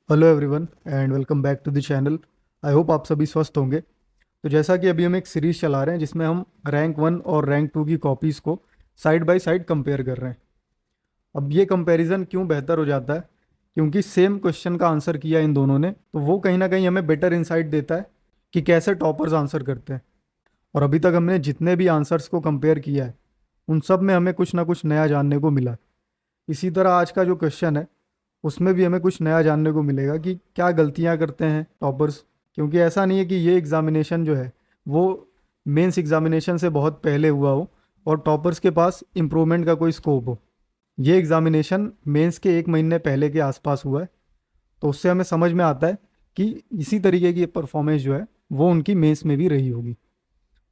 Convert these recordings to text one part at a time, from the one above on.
Hello everyone and welcome back to the channel. I hope आप सभी स्वस्थ होंगे। तो जैसा कि अभी हम एक सीरीज़ चला रहे हैं जिसमें हम रैंक 1 और रैंक 2 की कॉपीज़ को साइड बाय साइड कंपेयर कर रहे हैं। अब ये कंपैरिजन क्यों बेहतर हो जाता है? क्योंकि सेम क्वेश्चन का आंसर किया इन दोनों ने, तो वो कहीं ना कहीं हमें बेटर इंसाइट देता है कि कैसे टॉपर्स आंसर करते हैं। और अभी तक हमने जितने भी आंसर्स को कंपेयर किया है उन सब में हमें कुछ ना कुछ नया जानने को मिला। इसी तरह आज का जो क्वेश्चन है उसमें भी हमें कुछ नया जानने को मिलेगा कि क्या गलतियां करते हैं टॉपर्स। क्योंकि ऐसा नहीं है कि ये एग्जामिनेशन जो है वो मेंस एग्जामिनेशन से बहुत पहले हुआ हो और टॉपर्स के पास इम्प्रूवमेंट का कोई स्कोप हो। ये एग्जामिनेशन मेंस के एक महीने पहले के आसपास हुआ है, तो उससे हमें समझ में आता है कि इसी तरीके की परफॉर्मेंस जो है वो उनकी मेंस में भी रही होगी।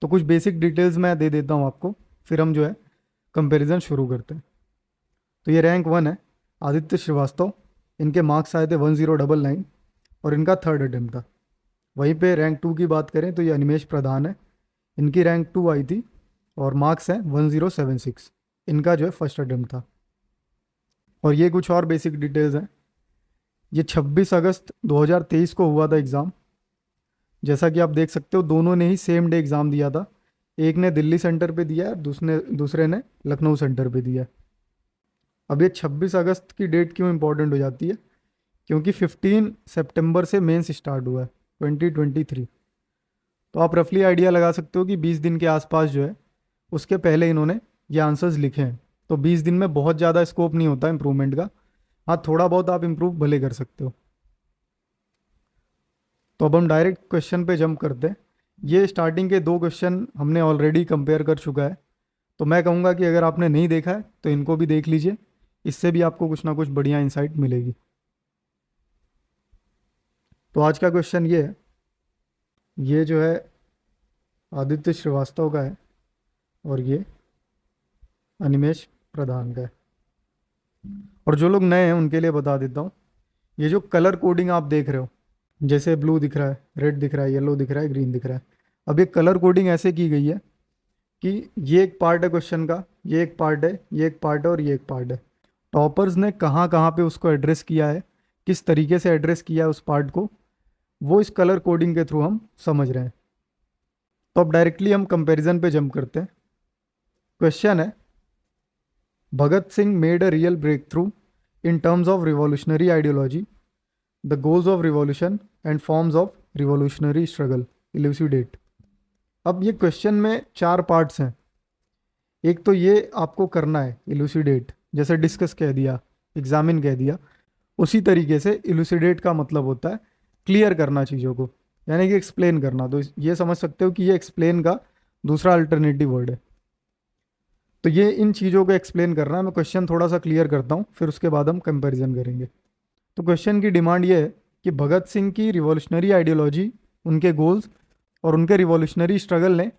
तो कुछ बेसिक डिटेल्स मैं दे देता हूँ आपको, फिर हम जो है कंपैरिजन शुरू करते हैं। तो ये रैंक 1 है, आदित्य श्रीवास्तव। इनके मार्क्स आए थे 1099 और इनका थर्ड अटेम्प्ट था। वहीं पे रैंक 2 की बात करें तो ये अनिमेश प्रधान है। इनकी रैंक 2 आई थी और मार्क्स हैं 1076। इनका जो है फर्स्ट अटेम्प्ट था। और ये कुछ और बेसिक डिटेल्स हैं। ये 26 अगस्त 2023 को हुआ था एग्ज़ाम। जैसा कि आप देख सकते हो दोनों ने ही सेम डे एग्ज़ाम दिया था। एक ने दिल्ली सेंटर पे दिया है, दूसरे ने लखनऊ सेंटर पे दिया है। अब ये 26 अगस्त की डेट क्यों इंपॉर्टेंट हो जाती है? क्योंकि 15 सितंबर से मेंस स्टार्ट हुआ है 2023। तो आप रफली आइडिया लगा सकते हो कि 20 दिन के आसपास जो है उसके पहले इन्होंने ये आंसर्स लिखे हैं। तो 20 दिन में बहुत ज़्यादा स्कोप नहीं होता इम्प्रूवमेंट का। हाँ, थोड़ा बहुत आप इम्प्रूव भले कर सकते हो। तो अब हम डायरेक्ट क्वेश्चन पे जंप करते हैं। ये स्टार्टिंग के दो क्वेश्चन हमने ऑलरेडी कंपेयर कर चुका है, तो मैं कहूँगा कि अगर आपने नहीं देखा है तो इनको भी देख लीजिए। इससे भी आपको कुछ ना कुछ बढ़िया इंसाइट मिलेगी। तो आज का क्वेश्चन ये है, ये जो है आदित्य श्रीवास्तव का है और ये अनिमेश प्रधान का है। और जो लोग नए हैं उनके लिए बता देता हूँ, ये जो कलर कोडिंग आप देख रहे हो, जैसे ब्लू दिख रहा है, रेड दिख रहा है, येलो दिख रहा है, ग्रीन दिख रहा है। अब ये कलर कोडिंग ऐसे की गई है कि ये एक पार्ट है क्वेश्चन का, ये एक पार्ट है, ये एक पार्ट है और ये एक पार्ट है। टॉपर्स ने कहाँ कहाँ पे उसको एड्रेस किया है, किस तरीके से एड्रेस किया है उस पार्ट को, वो इस कलर कोडिंग के थ्रू हम समझ रहे हैं। तो अब डायरेक्टली हम कंपैरिजन पे जंप करते हैं। क्वेश्चन है, Bhagat Singh made a real breakthrough in terms of revolutionary ideology, the goals of revolution and forms of revolutionary struggle, elucidate. अब ये क्वेश्चन में चार पार्ट्स हैं। एक तो ये आपको करना है इल्यूसिडेट, जैसे डिस्कस कह दिया, एग्जामिन कह दिया, उसी तरीके से इल्यूसिडेट का मतलब होता है क्लियर करना चीज़ों को, यानी कि एक्सप्लेन करना। तो ये समझ सकते हो कि ये एक्सप्लेन का दूसरा अल्टरनेटिव वर्ड है। तो ये इन चीज़ों को एक्सप्लेन करना है। मैं क्वेश्चन थोड़ा सा क्लियर करता हूँ, फिर उसके बाद हम कंपैरिजन करेंगे। तो क्वेश्चन की डिमांड ये है कि भगत सिंह की रिवॉल्यूशनरी आइडियोलॉजी, उनके गोल्स और उनके रिवॉल्यूशनरी स्ट्रगल ने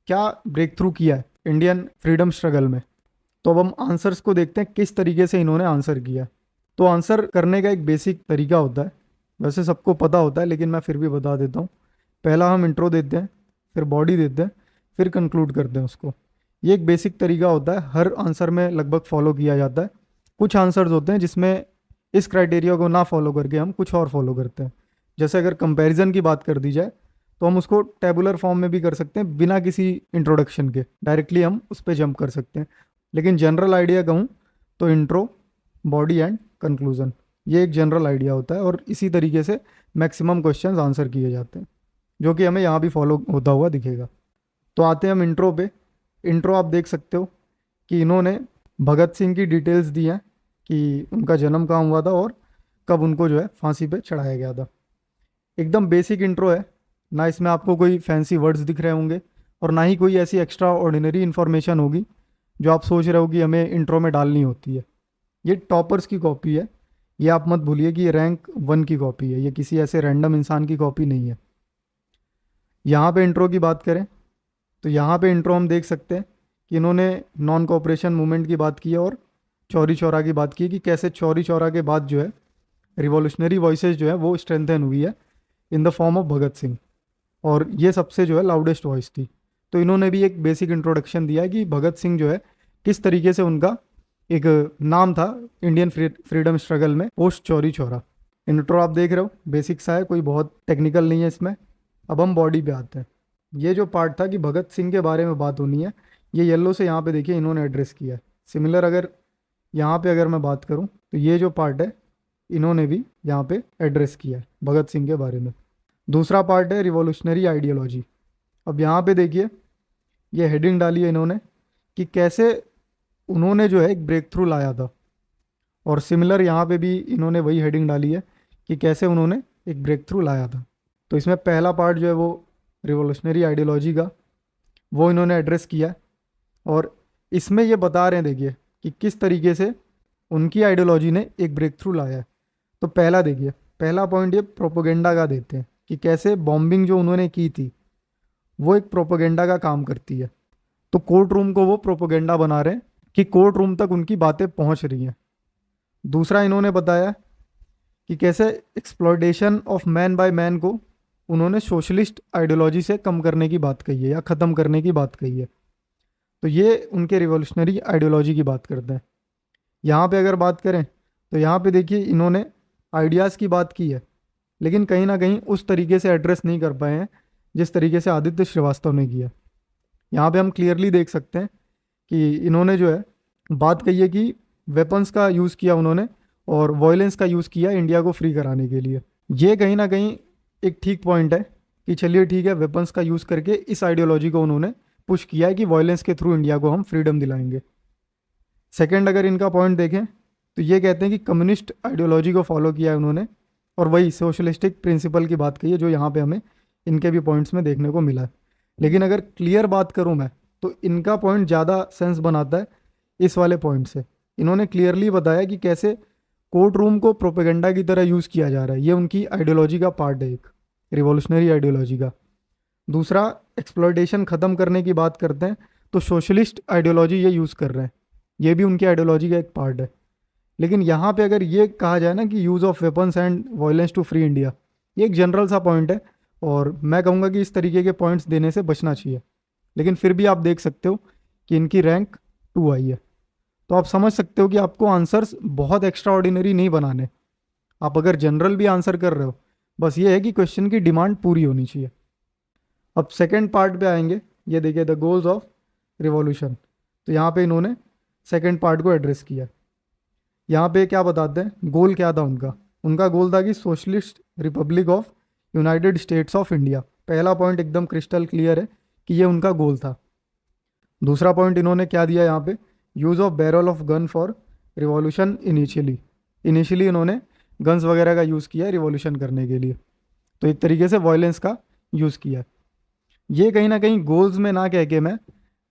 क्या ब्रेक थ्रू किया है इंडियन फ्रीडम स्ट्रगल में। तो अब हम आंसर्स को देखते हैं किस तरीके से इन्होंने आंसर किया। तो आंसर करने का एक बेसिक तरीका होता है, वैसे सबको पता होता है लेकिन मैं फिर भी बता देता हूँ। पहला हम इंट्रो देते हैं, फिर बॉडी देते हैं, फिर कंक्लूड करते हैं उसको। ये एक बेसिक तरीका होता है, हर आंसर में लगभग फॉलो किया जाता है। कुछ आंसर्स होते हैं जिसमें इस क्राइटेरिया को ना फॉलो करके हम कुछ और फॉलो करते हैं। जैसे अगर कंपैरिजन की बात कर दी जाए तो हम उसको टेबुलर फॉर्म में भी कर सकते हैं, बिना किसी इंट्रोडक्शन के डायरेक्टली हम उस पर जंप कर सकते हैं। लेकिन जनरल आइडिया कहूँ तो इंट्रो, बॉडी एंड कंक्लूजन, ये एक जनरल आइडिया होता है और इसी तरीके से मैक्सिमम क्वेश्चंस आंसर किए जाते हैं, जो कि हमें यहाँ भी फॉलो होता हुआ दिखेगा। तो आते हैं हम इंट्रो पे। इंट्रो आप देख सकते हो कि इन्होंने भगत सिंह की डिटेल्स दी हैं कि उनका जन्म कहाँ हुआ था और कब उनको जो है फांसी पे चढ़ाया गया था। एकदम बेसिक इंट्रो है, ना इसमें आपको कोई फैंसी वर्ड्स दिख रहे होंगे और ना ही कोई ऐसी एक्स्ट्रा ऑर्डिनरी इन्फॉर्मेशन होगी जो आप सोच रहे हो कि हमें इंट्रो में डालनी होती है। ये टॉपर्स की कॉपी है, ये आप मत भूलिए कि ये रैंक 1 की कॉपी है, ये किसी ऐसे रैंडम इंसान की कॉपी नहीं है। यहाँ पे इंट्रो की बात करें तो यहाँ पे इंट्रो हम देख सकते हैं कि इन्होंने नॉन कोऑपरेशन मूवमेंट की बात की है और चौरी चौरा की बात की है कि कैसे चौरी चौरा के बाद जो है रिवॉल्यूशनरी वॉइसेस जो है वो स्ट्रेंथन हुई है in the form of Bhagat Singh, और ये सबसे जो है लाउडेस्ट वॉइस थी। तो इन्होंने भी एक बेसिक इंट्रोडक्शन दिया है कि भगत सिंह जो है किस तरीके से उनका एक नाम था इंडियन फ्रीडम स्ट्रगल में पोस्ट चौरी चौरा। इंट्रो आप देख रहे हो, बेसिक सा है, कोई बहुत टेक्निकल नहीं है इसमें। अब हम बॉडी पे आते हैं। ये जो पार्ट था कि भगत सिंह के बारे में बात होनी है, ये येलो से यहाँ पे देखिए इन्होंने एड्रेस किया है। सिमिलर अगर यहाँ पे अगर मैं बात करूँ तो ये जो पार्ट है इन्होंने भी यहाँ पे एड्रेस किया है भगत सिंह के बारे में। दूसरा पार्ट है रिवॉल्यूशनरी आइडियोलॉजी। अब यहाँ पे देखिए ये हेडिंग डाली है इन्होंने कि कैसे उन्होंने जो है एक ब्रेक थ्रू लाया था। और सिमिलर यहाँ पे भी इन्होंने वही हेडिंग डाली है कि कैसे उन्होंने एक ब्रेक थ्रू लाया था। तो इसमें पहला पार्ट जो है वो रिवॉल्यूशनरी आइडियोलॉजी का, वो इन्होंने एड्रेस किया है। और इसमें ये बता रहे हैं देखिए कि किस तरीके से उनकी आइडियोलॉजी ने एक ब्रेक थ्रू लाया है। तो पहला देखिए, पहला पॉइंट ये प्रोपोगेंडा का देते हैं कि कैसे बॉम्बिंग जो उन्होंने की थी वो एक प्रोपोगेंडा का काम करती है। तो कोर्ट रूम को वो प्रोपोगेंडा बना रहे हैं कि कोर्ट रूम तक उनकी बातें पहुंच रही हैं। दूसरा इन्होंने बताया कि कैसे exploitation of man by man को उन्होंने सोशलिस्ट आइडियोलॉजी से कम करने की बात कही है या ख़त्म करने की बात कही है। तो ये उनके रिवॉल्यूशनरी आइडियोलॉजी की बात करते हैं। यहाँ पे अगर बात करें तो यहाँ पे देखिए इन्होंने आइडियाज़ की बात की है, लेकिन कहीं ना कहीं उस तरीके से एड्रेस नहीं कर पाए हैं जिस तरीके से आदित्य श्रीवास्तव ने किया। यहाँ पे हम क्लियरली देख सकते हैं कि इन्होंने जो है बात कही है कि वेपन्स का यूज़ किया उन्होंने और वॉयलेंस का यूज़ किया इंडिया को फ्री कराने के लिए। ये कहीं ना कहीं एक ठीक पॉइंट है कि चलिए ठीक है, वेपन्स का यूज़ करके इस आइडियोलॉजी को उन्होंने पुश किया है कि वॉयलेंस के थ्रू इंडिया को हम फ्रीडम दिलाएंगे। सेकेंड अगर इनका पॉइंट देखें तो ये कहते हैं कि कम्युनिस्ट आइडियोलॉजी को फॉलो किया है उन्होंने और वही सोशलिस्टिक प्रिंसिपल की बात कही है जो यहाँ पे हमें इनके भी पॉइंट्स में देखने को मिला है। लेकिन अगर क्लियर बात करूँ मैं तो इनका पॉइंट ज़्यादा सेंस बनाता है इस वाले पॉइंट से। इन्होंने क्लियरली बताया कि कैसे कोर्ट रूम को प्रोपेगेंडा की तरह यूज़ किया जा रहा है। ये उनकी आइडियोलॉजी का पार्ट है, एक रिवॉल्यूशनरी आइडियोलॉजी का। दूसरा, एक्सप्लॉयटेशन ख़त्म करने की बात करते हैं तो सोशलिस्ट आइडियोलॉजी ये यूज़ कर रहे हैं, ये भी उनकी आइडियोलॉजी का एक पार्ट है। लेकिन यहाँ पे अगर ये कहा जाए ना कि use of weapons and violence to free India, ये एक जनरल सा पॉइंट है और मैं कहूँगा कि इस तरीके के पॉइंट्स देने से बचना चाहिए। लेकिन फिर भी आप देख सकते हो कि इनकी रैंक 2 आई है। तो आप समझ सकते हो कि आपको आंसर्स बहुत एक्स्ट्रा ऑर्डिनरी नहीं बनाने। आप अगर जनरल भी आंसर कर रहे हो, बस ये है कि क्वेश्चन की डिमांड पूरी होनी चाहिए। अब सेकेंड पार्ट पे आएंगे। ये देखिए द गोल्स ऑफ रिवॉल्यूशन। तो यहाँ पे इन्होंने सेकेंड पार्ट को एड्रेस किया। यहाँ पे क्या बताते हैं गोल क्या था उनका। उनका गोल था कि socialist Republic of United states of India. पहला पॉइंट एकदम क्रिस्टल क्लियर है कि ये उनका गोल था। दूसरा पॉइंट इन्होंने क्या दिया यहाँ पे, use of barrel of gun for revolution initially इन्होंने गन्स वगैरह का यूज़ किया है रिवॉल्यूशन करने के लिए। तो एक तरीके से वॉयलेंस का यूज़ किया। ये कहीं ना कहीं गोल्स में ना कह के मैं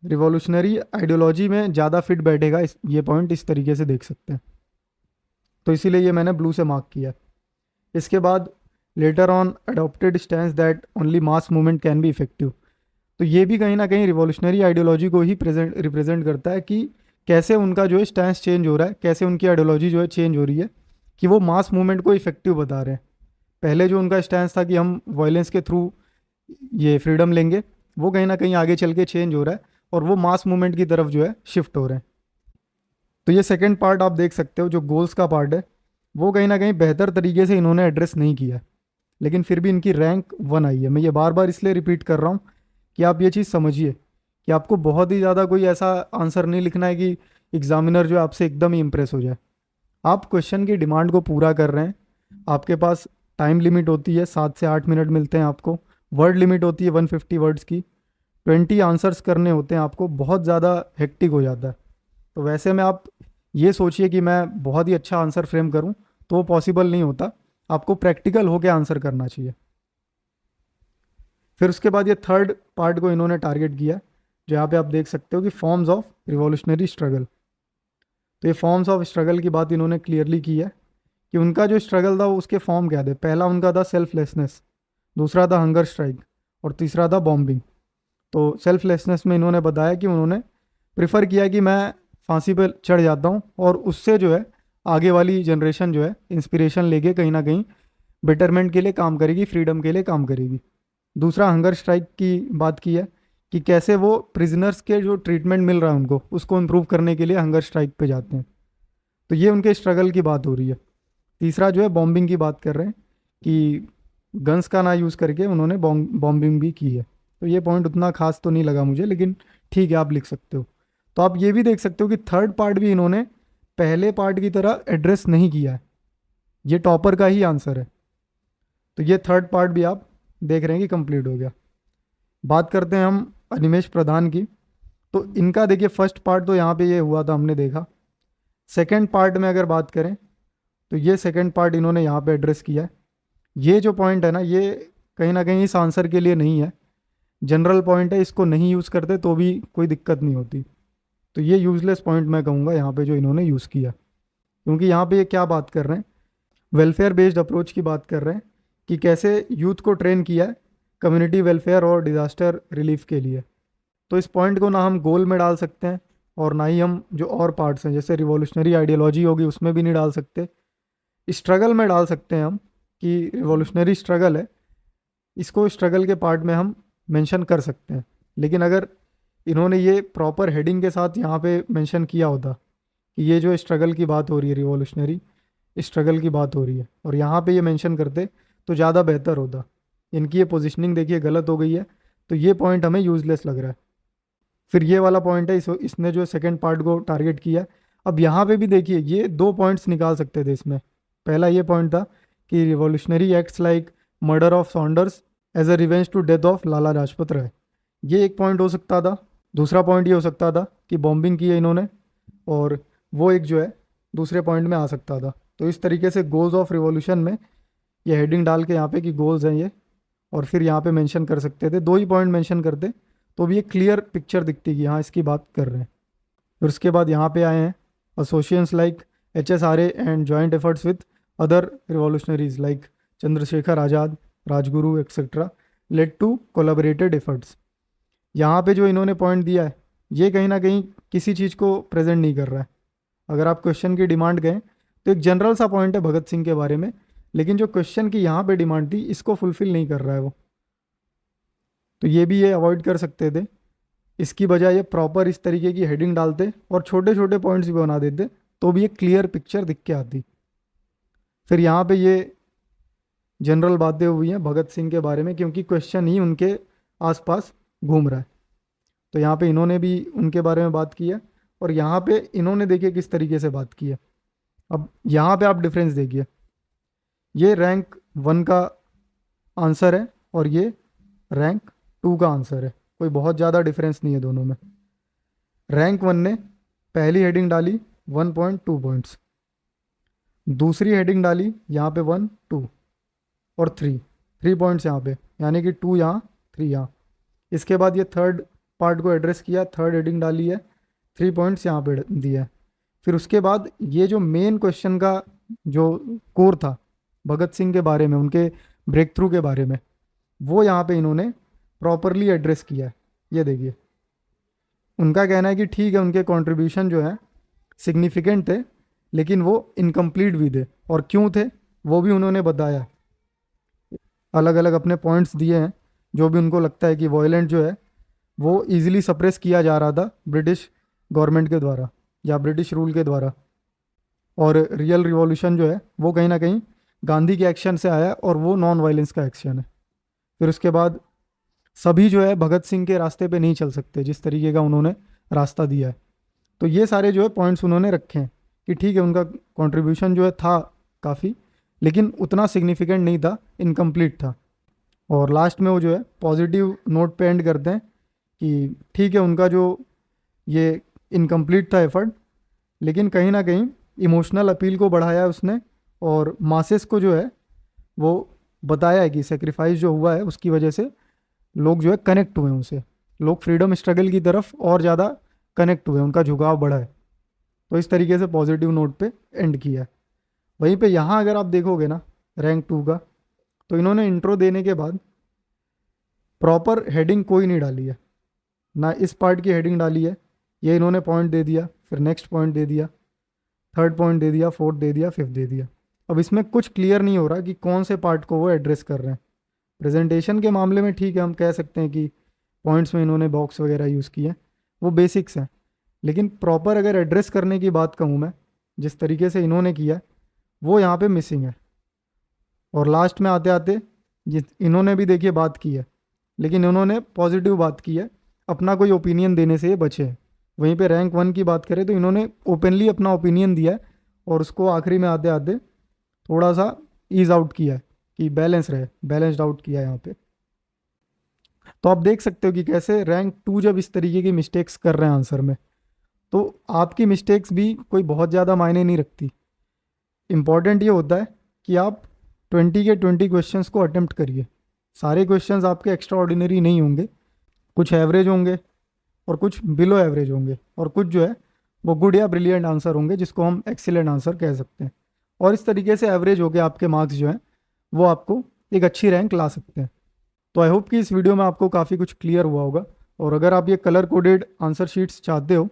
रिवॉल्यूशनरी आइडियोलॉजी में ज़्यादा फिट बैठेगा, ये पॉइंट इस तरीके से देख सकते हैं। तो इसीलिए ये मैंने ब्लू से मार्क किया। इसके बाद later on adopted stand that only mass movement can be effective. तो ये भी कहीं ना कहीं रिवॉल्यूशनरी आइडियोलॉजी को ही रिप्रेजेंट करता है कि कैसे उनका जो है स्टैंड चेंज हो रहा है, कैसे उनकी आइडियोलॉजी जो है चेंज हो रही है कि वो मास मूवमेंट को इफेक्टिव बता रहे हैं। पहले जो उनका स्टैंड था कि हम वायलेंस के थ्रू ये फ्रीडम लेंगे, वो कहीं ना कहीं आगे चल के चेंज हो रहा है और वो मास मूवमेंट की तरफ जो है शिफ्ट हो रहे हैं। तो ये सेकंड पार्ट आप देख सकते हो जो गोल्स का पार्ट है, वो कहीं ना कहीं बेहतर तरीके से इन्होंने एड्रेस नहीं किया, लेकिन फिर भी इनकी रैंक 1 आई है। मैं ये बार बार इसलिए रिपीट कर रहा हूँ कि आप ये चीज़ समझिए कि आपको बहुत ही ज़्यादा कोई ऐसा आंसर नहीं लिखना है कि एग्जामिनर जो है आपसे एकदम ही इम्प्रेस हो जाए। आप क्वेश्चन की डिमांड को पूरा कर रहे हैं। आपके पास टाइम लिमिट होती है 7 से 8 मिनट मिलते हैं आपको। वर्ड लिमिट होती है 150 वर्ड्स की। 20 आंसर्स करने होते हैं आपको। बहुत ज़्यादा हेक्टिक हो जाता है। तो वैसे में आप ये सोचिए कि मैं बहुत ही अच्छा आंसर फ्रेम करूं तो वो पॉसिबल नहीं होता। आपको प्रैक्टिकल होकर आंसर करना चाहिए। फिर उसके बाद ये थर्ड पार्ट को इन्होंने टारगेट किया, जो यहाँ पे आप देख सकते हो कि फॉर्म्स ऑफ रिवॉल्यूशनरी स्ट्रगल। तो ये फॉर्म्स ऑफ स्ट्रगल की बात इन्होंने क्लियरली की है कि उनका जो स्ट्रगल था वो उसके फॉर्म क्या थे। पहला उनका था सेल्फलेसनेस, दूसरा था हंगर स्ट्राइक और तीसरा था बॉम्बिंग। तो सेल्फलेसनेस में इन्होंने बताया कि उन्होंने प्रेफर किया कि मैं फांसी पर चढ़ जाता हूँ और उससे जो है आगे वाली जनरेशन जो है इंस्पिरेशन लेके कहीं ना कहीं बेटरमेंट के लिए काम करेगी, फ्रीडम के लिए काम करेगी। दूसरा हंगर स्ट्राइक की बात की है कि कैसे वो प्रिजनर्स के जो ट्रीटमेंट मिल रहा है उनको उसको इम्प्रूव करने के लिए हंगर स्ट्राइक पे जाते हैं। तो ये उनके स्ट्रगल की बात हो रही है। तीसरा जो है बॉम्बिंग की बात कर रहे हैं कि गन्स का ना यूज़ करके उन्होंने बॉम्बिंग भी की है। तो ये पॉइंट उतना खास तो नहीं लगा मुझे, लेकिन ठीक है, आप लिख सकते हो। तो आप ये भी देख सकते हो कि थर्ड पार्ट भी इन्होंने पहले पार्ट की तरह एड्रेस नहीं किया है। ये टॉपर का ही आंसर है। तो ये थर्ड पार्ट भी आप देख रहे हैं कि कंप्लीट हो गया। बात करते हैं हम अनिमेष प्रधान की। तो इनका देखिए फर्स्ट पार्ट तो यहाँ पे ये हुआ था, हमने देखा। सेकंड पार्ट में अगर बात करें तो ये सेकंड पार्ट इन्होंने यहाँ पे एड्रेस किया है। ये जो पॉइंट है ना, ये कहीं ना कहीं इस आंसर के लिए नहीं है, जनरल पॉइंट है, इसको नहीं यूज़ करते तो भी कोई दिक्कत नहीं होती। तो ये यूजलेस पॉइंट मैं कहूँगा यहाँ पे जो इन्होंने यूज़ किया, क्योंकि यहाँ पे ये क्या बात कर रहे हैं, वेलफेयर बेस्ड अप्रोच की बात कर रहे हैं कि कैसे यूथ को ट्रेन किया है कम्युनिटी वेलफेयर और डिज़ास्टर रिलीफ के लिए। तो इस पॉइंट को ना हम गोल में डाल सकते हैं और ना ही हम जो और पार्ट्स हैं जैसे रिवॉल्यूशनरी आइडियोलॉजी होगी उसमें भी नहीं डाल सकते। स्ट्रगल में डाल सकते हैं हम कि रिवॉल्यूशनरी स्ट्रगल है, इसको स्ट्रगल के पार्ट में हम मेंशन कर सकते हैं। लेकिन अगर इन्होंने ये प्रॉपर हेडिंग के साथ यहाँ पे मेंशन किया होता कि ये जो स्ट्रगल की बात हो रही है, रिवॉल्यूशनरी स्ट्रगल की बात हो रही है, और यहाँ पे ये मेंशन करते तो ज़्यादा बेहतर होता। इनकी ये पोजीशनिंग देखिए गलत हो गई है, तो ये पॉइंट हमें यूजलेस लग रहा है। फिर ये वाला पॉइंट है, इसने जो सेकंड पार्ट को टारगेट किया। अब यहाँ पे भी देखिए ये दो पॉइंट्स निकाल सकते थे इसमें। पहला ये पॉइंट था कि revolutionary acts like murder of Saunders as a revenge to death of Lala Lajpat Rai, ये एक पॉइंट हो सकता था। दूसरा पॉइंट ये हो सकता था कि बॉम्बिंग की है इन्होंने, और वो एक जो है दूसरे पॉइंट में आ सकता था। तो इस तरीके से गोल्स ऑफ रिवॉल्यूशन में ये हेडिंग डाल के यहाँ पे कि गोल्स हैं ये, और फिर यहाँ पे मेंशन कर सकते थे, दो ही पॉइंट मेंशन करते तो भी एक क्लियर पिक्चर दिखती कि हाँ इसकी बात कर रहे हैं। फिर उसके बाद यहाँ पे आए हैं associations like HSRA and joint efforts with other revolutionaries like Chandrashekhar Azad, Rajguru etcetera led to collaborated efforts. यहाँ पे जो इन्होंने पॉइंट दिया है ये कहीं ना कहीं किसी चीज़ को प्रेजेंट नहीं कर रहा है। अगर आप क्वेश्चन की डिमांड गए तो एक जनरल सा पॉइंट है भगत सिंह के बारे में, लेकिन जो क्वेश्चन की यहाँ पे डिमांड थी इसको फुलफिल नहीं कर रहा है वो। तो ये भी ये अवॉइड कर सकते थे, इसकी बजाय ये प्रॉपर इस तरीके की हेडिंग डालते और छोटे छोटे पॉइंट्स भी बना देते तो भी एक क्लियर पिक्चर दिख के आती। फिर यहाँ पे ये जनरल बातें हुई हैं भगत सिंह के बारे में, क्योंकि क्वेश्चन ही उनके आसपास घूम रहा है। तो यहाँ पे इन्होंने भी उनके बारे में बात की है, और यहाँ पे इन्होंने देखिए किस तरीके से बात की है। अब यहाँ पे आप डिफरेंस देखिए, ये रैंक 1 का आंसर है और ये रैंक 2 का आंसर है। कोई बहुत ज़्यादा डिफरेंस नहीं है दोनों में। रैंक 1 ने पहली हेडिंग डाली 1.2 पॉइंट्स, दूसरी हेडिंग डाली यहाँ पे 1 2 और 3 पॉइंट्स यहाँ पे, यानी कि 2 यहाँ 3 यहाँ। इसके बाद ये थर्ड पार्ट को एड्रेस किया, थर्ड हेडिंग डाली है, 3 पॉइंट्स यहाँ पे दिया है। फिर उसके बाद ये जो मेन क्वेश्चन का जो कोर था भगत सिंह के बारे में, उनके ब्रेक थ्रू के बारे में, वो यहाँ पे इन्होंने प्रॉपरली एड्रेस किया है। ये देखिए उनका कहना है कि ठीक है उनके कंट्रीब्यूशन जो है सिग्निफिकेंट थे, लेकिन वो इनकम्प्लीट भी थे, और क्यों थे वो भी उन्होंने बताया। अलग अलग अपने पॉइंट्स दिए हैं, जो भी उनको लगता है कि वॉयलेंट जो है वो इजीली सप्रेस किया जा रहा था ब्रिटिश गवर्नमेंट के द्वारा या ब्रिटिश रूल के द्वारा, और रियल रिवॉल्यूशन जो है वो कहीं ना कहीं गांधी के एक्शन से आया और वो नॉन वायलेंस का एक्शन है। फिर उसके बाद सभी जो है भगत सिंह के रास्ते पे नहीं चल सकते जिस तरीके का उन्होंने रास्ता दिया है। तो ये सारे जो है पॉइंट्स उन्होंने रखे हैं कि ठीक है उनका कंट्रीब्यूशन जो है था काफ़ी, लेकिन उतना सिग्निफिकेंट नहीं था, इनकम्प्लीट था। और लास्ट में वो जो है पॉजिटिव नोट पे एंड करते हैं कि ठीक है उनका जो ये इनकम्प्लीट था एफर्ट, लेकिन कहीं ना कहीं इमोशनल अपील को बढ़ाया है उसने, और मासेस को जो है वो बताया है कि सेक्रीफाइस जो हुआ है उसकी वजह से लोग जो है कनेक्ट हुए हैं उनसे, लोग फ्रीडम स्ट्रगल की तरफ और ज़्यादा कनेक्ट हुए, उनका झुकाव बढ़ा है। तो इस तरीके से पॉजिटिव नोट पे एंड किया है। वहीं पे यहाँ अगर आप देखोगे ना रैंक 2 का, तो इन्होंने इंट्रो देने के बाद प्रॉपर हेडिंग कोई नहीं डाली है, ना इस पार्ट की हेडिंग डाली है, ये इन्होंने पॉइंट दे दिया, फिर नेक्स्ट पॉइंट दे दिया, थर्ड पॉइंट दे दिया, फोर्थ दे दिया, फिफ्थ दे दिया। अब इसमें कुछ क्लियर नहीं हो रहा कि कौन से पार्ट को वो एड्रेस कर रहे हैं। प्रेजेंटेशन के मामले में ठीक है, हम कह सकते हैं कि पॉइंट्स में इन्होंने बॉक्स वगैरह यूज़ किए हैं, वो बेसिक्स हैं, लेकिन प्रॉपर अगर एड्रेस करने की बात कहूँ मैं, जिस तरीके से इन्होंने किया वो यहाँ पे मिसिंग है। और लास्ट में आते आते इन्होंने भी देखिए बात की है, लेकिन इन्होंने पॉजिटिव बात की है, अपना कोई ओपिनियन देने से ये बचे हैं। वहीं पे रैंक 1 की बात करें तो इन्होंने ओपनली अपना ओपिनियन दिया है और उसको आखिरी में आते आते थोड़ा सा ईज आउट किया है कि बैलेंस रहे, बैलेंस्ड आउट किया है यहाँ पे। तो आप देख सकते हो कि कैसे रैंक 2 जब इस तरीके की मिस्टेक्स कर रहे हैं आंसर में, तो आपकी मिस्टेक्स भी कोई बहुत ज़्यादा मायने नहीं रखती। इम्पॉर्टेंट ये होता है कि आप 20 के 20 क्वेश्चंस को अटेम्प्ट करिए। सारे क्वेश्चंस आपके एक्स्ट्रा ऑर्डिनरी नहीं होंगे, कुछ एवरेज होंगे और कुछ बिलो एवरेज होंगे, और कुछ जो है वो गुड या ब्रिलियंट आंसर होंगे जिसको हम एक्सीलेंट आंसर कह सकते हैं। और इस तरीके से एवरेज होके आपके मार्क्स जो हैं वो आपको एक अच्छी रैंक ला सकते हैं। तो आई होप कि इस वीडियो में आपको काफ़ी कुछ क्लियर हुआ होगा। और अगर आप ये कलर कोडेड आंसर शीट्स चाहते हो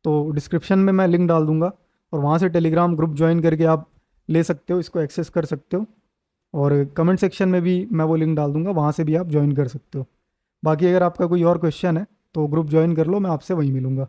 तो डिस्क्रिप्शन में मैं लिंक डाल दूंगा, और वहाँ से टेलीग्राम ग्रुप ज्वाइन करके आप ले सकते हो, इसको एक्सेस कर सकते हो। और कमेंट सेक्शन में भी मैं वो लिंक डाल दूंगा, वहाँ से भी आप ज्वाइन कर सकते हो। बाकी अगर आपका कोई और क्वेश्चन है तो ग्रुप ज्वाइन कर लो, मैं आपसे वहीं मिलूंगा।